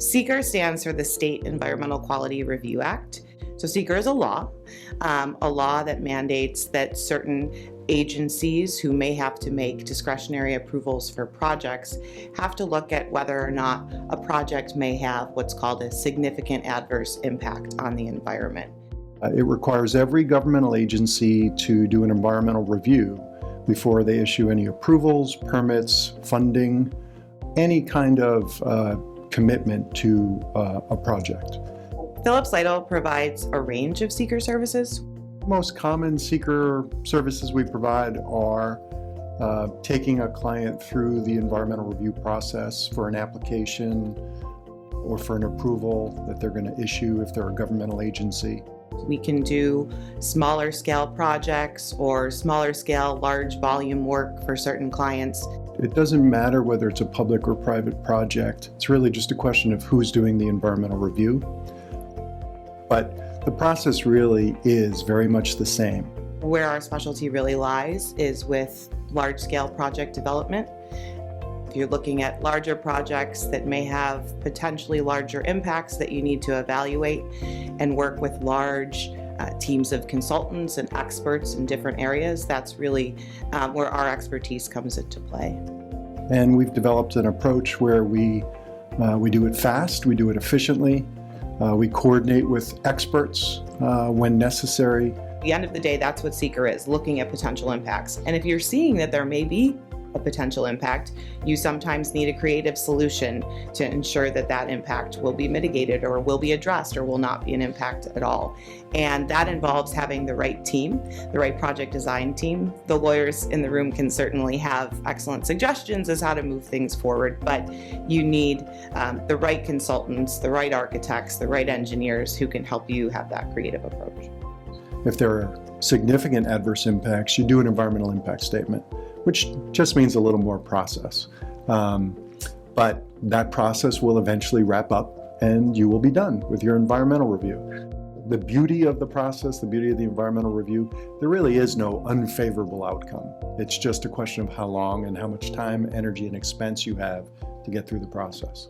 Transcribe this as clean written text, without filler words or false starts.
SEQRA stands for the State Environmental Quality Review Act. So SEQRA is a law that mandates that certain agencies who may have to make discretionary approvals for projects have to look at whether or not a project may have what's called a significant adverse impact on the environment. It requires every governmental agency to do an environmental review before they issue any approvals, permits, funding, any kind of commitment to a project. Phillips Lytle provides a range of SEQRA services. Most common SEQRA services we provide are taking a client through the environmental review process for an application or for an approval that they're going to issue if they're a governmental agency. We can do smaller scale projects or smaller scale large volume work for certain clients. It doesn't matter whether it's a public or private project. It's really just a question of who's doing the environmental review. But the process really is very much the same. Where our specialty really lies is with large-scale project development. If you're looking at larger projects that may have potentially larger impacts that you need to evaluate and work with large teams of consultants and experts in different areas, that's really where our expertise comes into play. And we've developed an approach where we do it fast, we do it efficiently, we coordinate with experts when necessary. At the end of the day, that's what SEQRA is, looking at potential impacts. And if you're seeing that there may be a potential impact, you sometimes need a creative solution to ensure that that impact will be mitigated or will be addressed or will not be an impact at all. And that involves having the right team, the right project design team. The lawyers in the room can certainly have excellent suggestions as how to move things forward, but you need the right consultants, the right architects, the right engineers who can help you have that creative approach. If there are significant adverse impacts, you do an environmental impact statement, which just means a little more process. But that process will eventually wrap up and you will be done with your environmental review. The beauty of the process, the beauty of the environmental review, there really is no unfavorable outcome. It's just a question of how long and how much time, energy, and expense you have to get through the process.